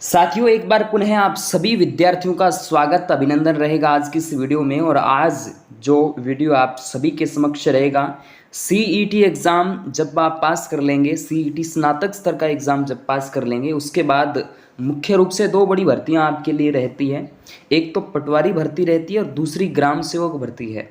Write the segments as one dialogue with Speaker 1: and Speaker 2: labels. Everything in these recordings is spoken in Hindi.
Speaker 1: साथियों, एक बार पुनः आप सभी विद्यार्थियों का स्वागत अभिनंदन रहेगा आज की इस वीडियो में। और आज जो वीडियो आप सभी के समक्ष रहेगा, सीईटी एग्ज़ाम जब आप पास कर लेंगे, सीईटी स्नातक स्तर का एग्ज़ाम जब पास कर लेंगे, उसके बाद मुख्य रूप से दो बड़ी भर्तियां आपके लिए रहती हैं। एक तो पटवारी भर्ती रहती है और दूसरी ग्राम सेवक भर्ती है।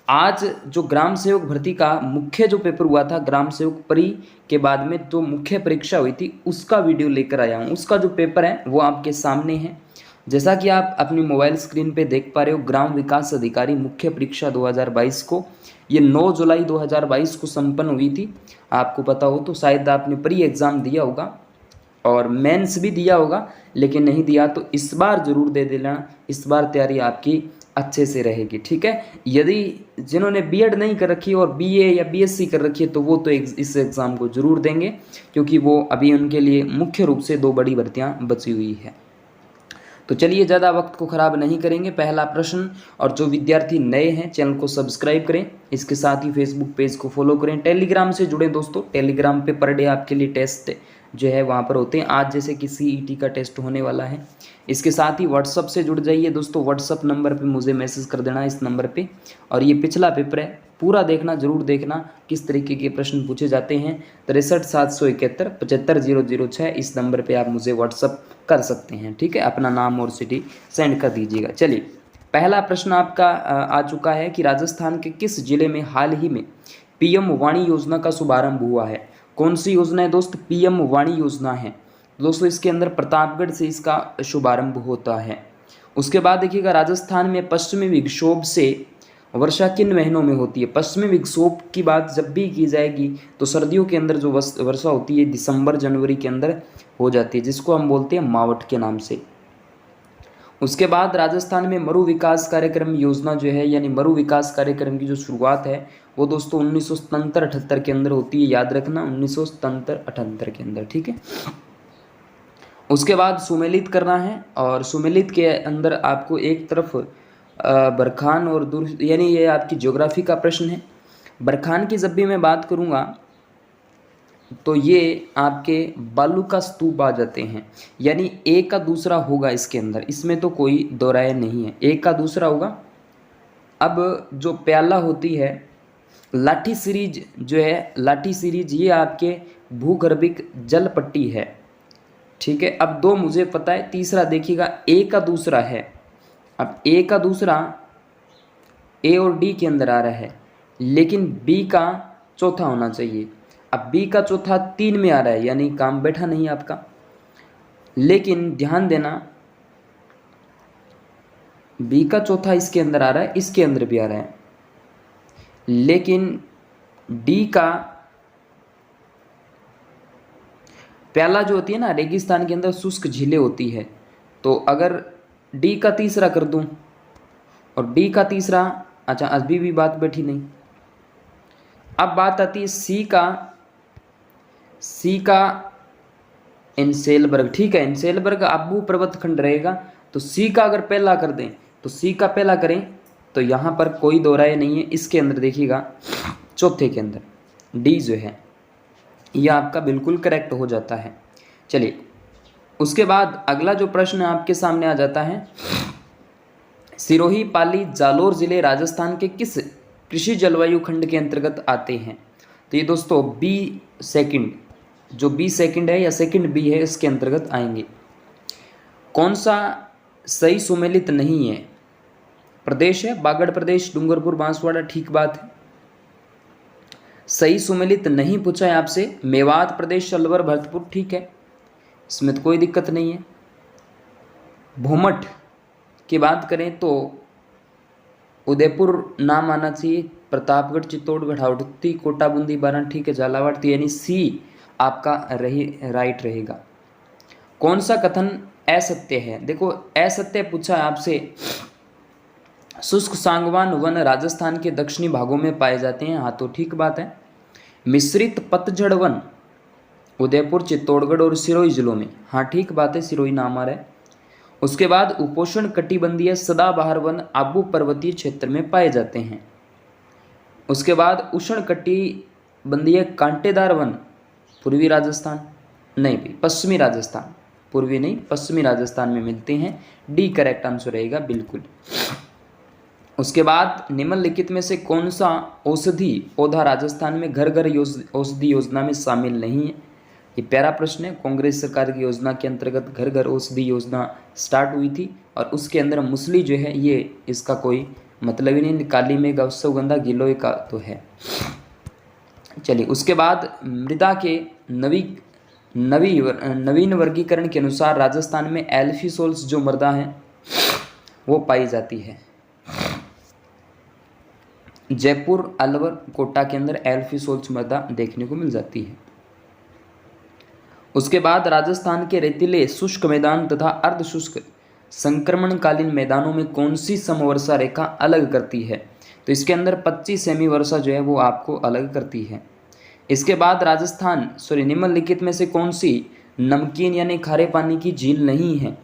Speaker 1: आज जो ग्राम सेवक भर्ती का मुख्य जो पेपर हुआ था, ग्राम सेवक परी के बाद में जो मुख्य परीक्षा हुई थी, उसका वीडियो लेकर आया हूँ। उसका जो पेपर है वो आपके सामने है। जैसा कि आप अपनी मोबाइल स्क्रीन पे देख पा रहे हो, ग्राम विकास अधिकारी मुख्य परीक्षा 2022 को, ये 9 जुलाई 2022 को संपन्न हुई थी। आपको पता हो तो शायद आपने प्री एग्ज़ाम दिया होगा और मेंस भी दिया होगा, लेकिन नहीं दिया तो इस बार ज़रूर दे देना। इस बार तैयारी आपकी अच्छे से रहेगी, ठीक है। यदि जिन्होंने बीएड नहीं कर रखी और बीए या बीएससी कर रखी है तो वो तो इस एग्ज़ाम को ज़रूर देंगे, क्योंकि वो अभी उनके लिए मुख्य रूप से दो बड़ी भर्तियां बची हुई है। तो चलिए, ज़्यादा वक्त को ख़राब नहीं करेंगे। पहला प्रश्न, और जो विद्यार्थी नए हैं चैनल को सब्सक्राइब करें, इसके साथ ही फेसबुक पेज को फॉलो करें, टेलीग्राम से जुड़े दोस्तों। टेलीग्राम पे पर डे आपके लिए टेस्ट जो है वहाँ पर होते हैं। आज जैसे कि सीईटी का टेस्ट होने वाला है। इसके साथ ही व्हाट्सअप से जुड़ जाइए दोस्तों। व्हाट्सअप नंबर पे मुझे मैसेज कर देना इस नंबर पे। और ये पिछला पेपर है, पूरा देखना, जरूर देखना किस तरीके के प्रश्न पूछे जाते हैं। 63 771 75 006 इस नंबर पे आप मुझे व्हाट्सअप कर सकते हैं, ठीक है। अपना नाम और सिटी सेंड कर दीजिएगा। चलिए, पहला प्रश्न आपका आ चुका है कि राजस्थान के किस जिले में हाल ही में पीएम वाणी योजना का शुभारंभ हुआ है। कौन सी योजना है दोस्त? पीएम वाणी योजना है दोस्तों। इसके अंदर प्रतापगढ़ से इसका शुभारंभ होता है। उसके बाद देखिएगा, राजस्थान में पश्चिमी विक्षोभ से वर्षा किन महीनों में होती है। पश्चिमी विक्षोभ की बात जब भी की जाएगी तो सर्दियों के अंदर जो वर्षा होती है दिसंबर जनवरी के अंदर हो जाती है, जिसको हम बोलते हैं मावठ के नाम से। उसके बाद राजस्थान में मरु विकास कार्यक्रम योजना जो है, यानी मरु विकास कार्यक्रम की जो शुरुआत है वो दोस्तों 1977-78 के अंदर होती है। याद रखना, 1977-78 के अंदर, ठीक है। उसके बाद सुमेलित करना है, और सुमेलित के अंदर आपको एक तरफ बरखान और दूर, यानी ये आपकी ज्योग्राफी का प्रश्न है। बरखान की जब भी मैं बात करूँगा तो ये आपके बालू का स्तूप आ जाते हैं, यानी एक का दूसरा होगा इसके अंदर, इसमें तो कोई दो राय नहीं है, एक का दूसरा होगा। अब जो प्याला होती है, लाठी सीरीज जो है, लाठी सीरीज ये आपके भूगर्भिक जल पट्टी है, ठीक है। अब दो मुझे पता है, तीसरा देखिएगा ए का दूसरा है। अब ए का दूसरा ए और डी के अंदर आ रहा है, लेकिन बी का चौथा होना चाहिए। अब बी का चौथा 3 में आ रहा है, यानी काम बैठा नहीं आपका। लेकिन ध्यान देना, बी का चौथा इसके अंदर आ रहा है, इसके अंदर भी आ रहा है, लेकिन डी का प्याला जो होती है ना, रेगिस्तान के अंदर शुष्क झीलें होती है, तो अगर डी का तीसरा कर दूं और डी का तीसरा, अच्छा अभी भी बात बैठी नहीं। अब बात आती है सी का इंसेलबर्ग, ठीक है। इंसेलबर्ग आबू पर्वत खंड रहेगा, तो सी का अगर पहला कर दें तो सी का पहला करें तो यहाँ पर कोई दो राय नहीं है। इसके अंदर देखिएगा, चौथे के अंदर डी जो है यह आपका बिल्कुल करेक्ट हो जाता है। चलिए, उसके बाद अगला जो प्रश्न आपके सामने आ जाता है, सिरोही, पाली, जालोर जिले राजस्थान के किस कृषि जलवायु खंड के अंतर्गत आते हैं। तो ये दोस्तों बी सेकंड, जो बी सेकंड है या सेकंड बी है, इसके अंतर्गत आएंगे। कौन सा सही सुमेलित नहीं है प्रदेश है? बागड़ प्रदेश, डूंगरपुर, बांसवाड़ा, ठीक बात है। सही सुमेलित नहीं पूछा है आपसे, मेवात प्रदेश, अलवर, भरतपुर, ठीक है, इसमें तो कोई दिक्कत नहीं है। भूमठ की बात करें तो उदयपुर नाम आना चाहिए, प्रतापगढ़, चित्तौड़गढ़, हावड़ती, कोटा, बूंदी, बारह, ठीक है, झालावाड़, तो यानी सी आपका राइट रहेगा। कौन सा कथन असत्य है? देखो, असत्य पूछा है आपसे, शुष्क सागवान वन राजस्थान के दक्षिणी भागों में पाए जाते हैं, हाँ तो ठीक बात है। मिश्रित पतझड़ वन उदयपुर, चित्तौड़गढ़ और सिरोही जिलों में, हाँ ठीक बात है, सिरोही नाम आ रहा है। उसके बाद उपोष्ण कटिबंधीय सदाबहार वन आबू पर्वतीय क्षेत्र में पाए जाते हैं। उसके बाद उष्ण कटिबंधीय कांटेदार वन पूर्वी राजस्थान, नहीं भाई, पश्चिमी राजस्थान, पूर्वी नहीं, पश्चिमी राजस्थान में मिलते हैं। डी करेक्ट आंसर रहेगा बिल्कुल। उसके बाद निम्नलिखित में से कौन सा औषधि पौधा राजस्थान में घर घर औषधि योजना में शामिल नहीं है? ये प्यारा प्रश्न है। कांग्रेस सरकार की योजना के अंतर्गत घर घर औषधि योजना स्टार्ट हुई थी और उसके अंदर मुसली जो है ये इसका कोई मतलब ही नहीं, काली मेघ, अश्वगंधा, गिलोय का तो है। चलिए, उसके बाद मृदा के नवीन वर्गीकरण के अनुसार राजस्थान में एल्फीसोल्स जो मृदा है वो पाई जाती है। जयपुर, अलवर, कोटा के अंदर एल्फीसोल्स मृदा देखने को मिल जाती है। उसके बाद राजस्थान के रेतीले शुष्क मैदान तथा अर्ध शुष्क संक्रमणकालीन मैदानों में कौन सी समवर्षा रेखा अलग करती है? तो इसके अंदर 25 सेमी वर्षा जो है वो आपको अलग करती है। इसके बाद निम्नलिखित में से कौन सी नमकीन यानी खारे पानी की झील नहीं है?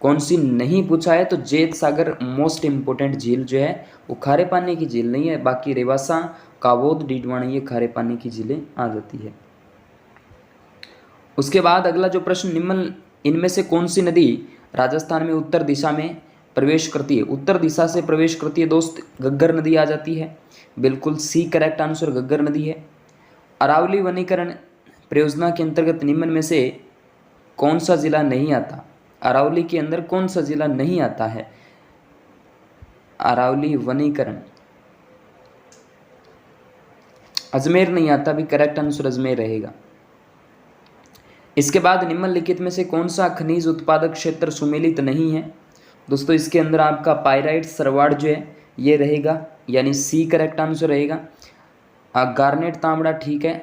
Speaker 1: कौन सी नहीं पूछा है, तो जेत सागर मोस्ट इंपोर्टेंट झील जो है वो खारे पानी की झील नहीं है। बाकी रेवासा, कावोद, डीडवाणी ये खारे पानी की झीलें आ जाती है। उसके बाद अगला जो प्रश्न, इनमें से कौन सी नदी राजस्थान में उत्तर दिशा में प्रवेश करती है? उत्तर दिशा से प्रवेश करती है दोस्त, घग्गर नदी आ जाती है। बिल्कुल सी करेक्ट आंसर घग्गर नदी है। अरावली वनीकरण परियोजना के अंतर्गत निम्न में से कौन सा जिला नहीं आता? अरावली के अंदर कौन सा जिला नहीं आता है? अरावली वनीकरण, अजमेर नहीं आता भी, करेक्ट आंसर अजमेर रहेगा। इसके बाद निम्नलिखित में से कौन सा खनिज उत्पादक क्षेत्र सुमेलित नहीं है? दोस्तों इसके अंदर आपका पायराइट, सरवाड़ जो है ये रहेगा, यानी सी करेक्ट आंसर रहेगा। गार्नेट, तांबड़ा ठीक है।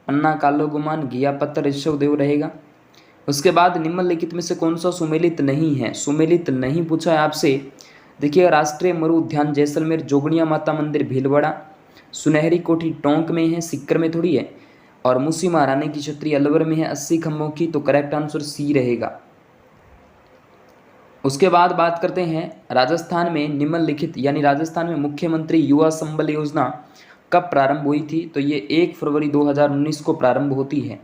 Speaker 1: पन्ना, कालो गुमान, घिया पत्थर, ऋषभदेव रहेगा। उसके बाद निम्नलिखित में से कौन सा सुमेलित नहीं है? सुमेलित नहीं पूछा है आपसे। देखिए, राष्ट्रीय मरु उद्यान जैसलमेर, जोगनिया माता मंदिर भीलवाड़ा, सुनहरी कोठी टोंक में है, सिक्कर में थोड़ी है, और मूसी महारानी की छतरी अलवर में है 80 खम्भों की, तो करेक्ट आंसर सी रहेगा। उसके बाद बात करते हैं राजस्थान में निम्नलिखित यानी राजस्थान में मुख्यमंत्री युवा संबल योजना कब प्रारंभ हुई थी? तो ये 1 फरवरी 2019 को प्रारंभ होती है।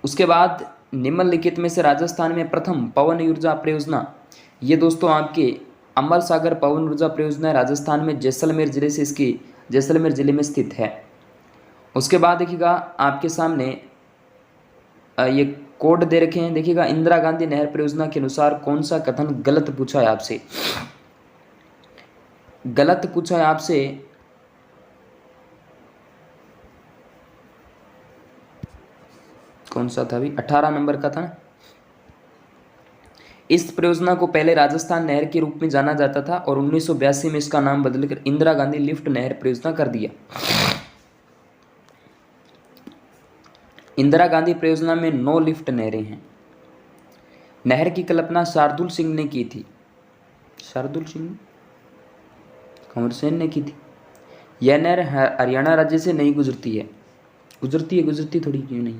Speaker 1: उसके बाद निम्नलिखित में से राजस्थान में प्रथम पवन ऊर्जा परियोजना, ये दोस्तों आपके अमर सागर पवन ऊर्जा परियोजना राजस्थान में जैसलमेर जिले में स्थित है। उसके बाद देखिएगा आपके सामने ये कोड दे रखे हैं। देखिएगा, इंदिरा गांधी नहर परियोजना के अनुसार कौन सा कथन गलत पूछा है आपसे? गलत पूछा है आपसे कौन सा था अभी? 18 नंबर का था। इस परियोजना को पहले राजस्थान नहर के रूप में जाना जाता था और 1982 में इसका नाम बदलकर इंदिरा गांधी लिफ्ट नहर परियोजना कर दिया। इंदिरा गांधी परियोजना में 9 लिफ्ट नहरें हैं। नहर की कल्पना शार्दुल सिंह ने की थी। शार्दुल सिंह, कंवर सेन ने की थी। यह नहर हरियाणा राज्य से नहीं गुजरती है। गुजरती थोड़ी क्यों नहीं।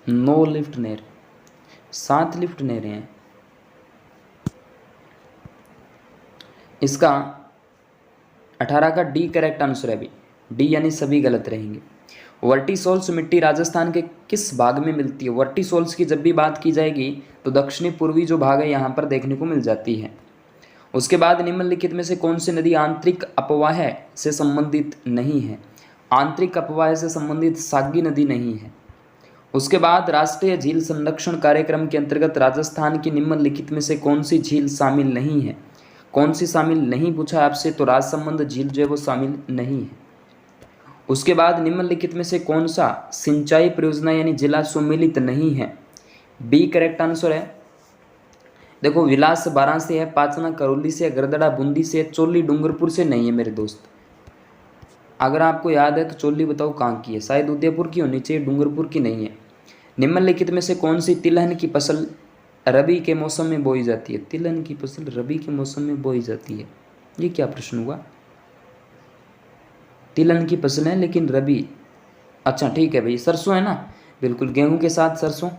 Speaker 1: 9 लिफ्ट नहर, 7 लिफ्ट नहरें हैं। इसका 18 का डी करेक्ट आंसर है। अभी डी यानी सभी गलत रहेंगे। वर्टिसोल्स मिट्टी राजस्थान के किस भाग में मिलती है? वर्टिसोल्स की जब भी बात की जाएगी तो दक्षिणी पूर्वी जो भाग है यहाँ पर देखने को मिल जाती है। उसके बाद निम्नलिखित में से कौन सी नदी आंतरिक अपवाह से संबंधित नहीं है? आंतरिक अपवाह से संबंधित सागी नदी नहीं है। उसके बाद राष्ट्रीय झील संरक्षण कार्यक्रम के अंतर्गत राजस्थान की निम्नलिखित में से कौन सी झील शामिल नहीं है? कौन सी शामिल नहीं पूछा आपसे, तो राजसमंद झील जो है वो शामिल नहीं है। उसके बाद निम्नलिखित में से कौन सा सिंचाई परियोजना यानी जिला सुमेलित नहीं है? बी करेक्ट आंसर है। देखो, विलास 12 से है, पाचना करौली से, गरदड़ा बूंदी से, चोली डूंगरपुर से नहीं है मेरे दोस्त। अगर आपको याद है तो चोली बताओ कहाँ की है? शायद उदयपुर की होनी चाहिए, डूंगरपुर की नहीं है। निम्नलिखित में से कौन सी तिलहन की फसल रबी के मौसम में बोई जाती है? तिलहन की फसल रबी के मौसम में बोई जाती है, ये क्या प्रश्न हुआ? तिलहन की फसल है लेकिन रबी, अच्छा ठीक है भाई, सरसों है ना, बिल्कुल गेहूं के साथ सरसों।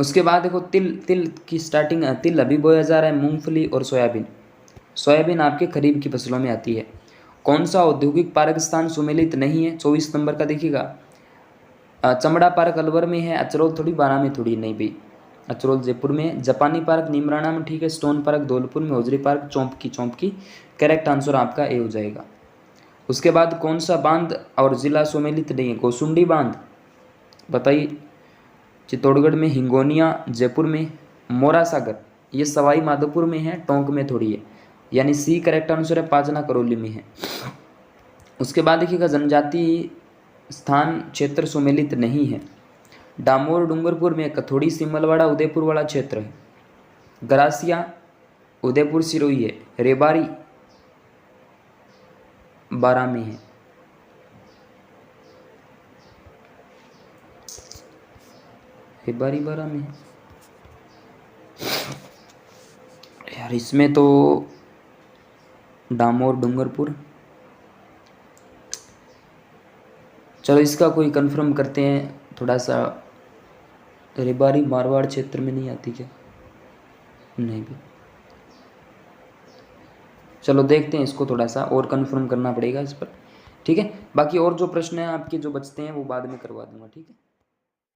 Speaker 1: उसके बाद देखो, तिल की स्टार्टिंग, तिल अभी बोया जा रहा है, मूंगफली और सोयाबीन आपके खरीफ की फसलों में आती है। कौन सा औद्योगिक पार्क स्थान सुमेलित नहीं है? 24 नंबर का देखिएगा, चमड़ा पार्क अलवर में है, अचरोल थोड़ी, बारा में थोड़ी, नहीं भाई, अचरोल जयपुर में है। जापानी पार्क नीमराणा में, ठीक है। स्टोन पार्क धौलपुर में, होजरी पार्क चौंपकी। करेक्ट आंसर आपका ए हो जाएगा। उसके बाद कौन सा बांध और जिला सुमेलित नहीं है? गोसुंडी बांध, बताइए। चित्तौड़गढ़ में, हिंगोनिया जयपुर में, मोरा सागर ये सवाई माधोपुर में है, टोंक में थोड़ी है, यानी सी करेक्ट आंसर है, पाजना करौली में है। उसके बाद देखिएगा, जनजाति स्थान क्षेत्र सुमेलित नहीं है। डामोर डूंगरपुर में, कथोड़ी सिमलवाड़ा उदयपुर वाला क्षेत्र है। गरासिया उदयपुर सिरोही है। रेबारी बारा में है। रेबारी बारा में है यार, इसमें तो डामोर डूंगरपुर, चलो इसका कोई कंफर्म करते हैं थोड़ा सा। रेबारी मारवाड़ क्षेत्र में नहीं आती क्या? नहीं भी, चलो देखते हैं इसको, थोड़ा सा और कंफर्म करना पड़ेगा इस पर, ठीक है। बाकी और जो प्रश्न हैं आपके जो बचते हैं वो बाद में करवा दूंगा, ठीक है।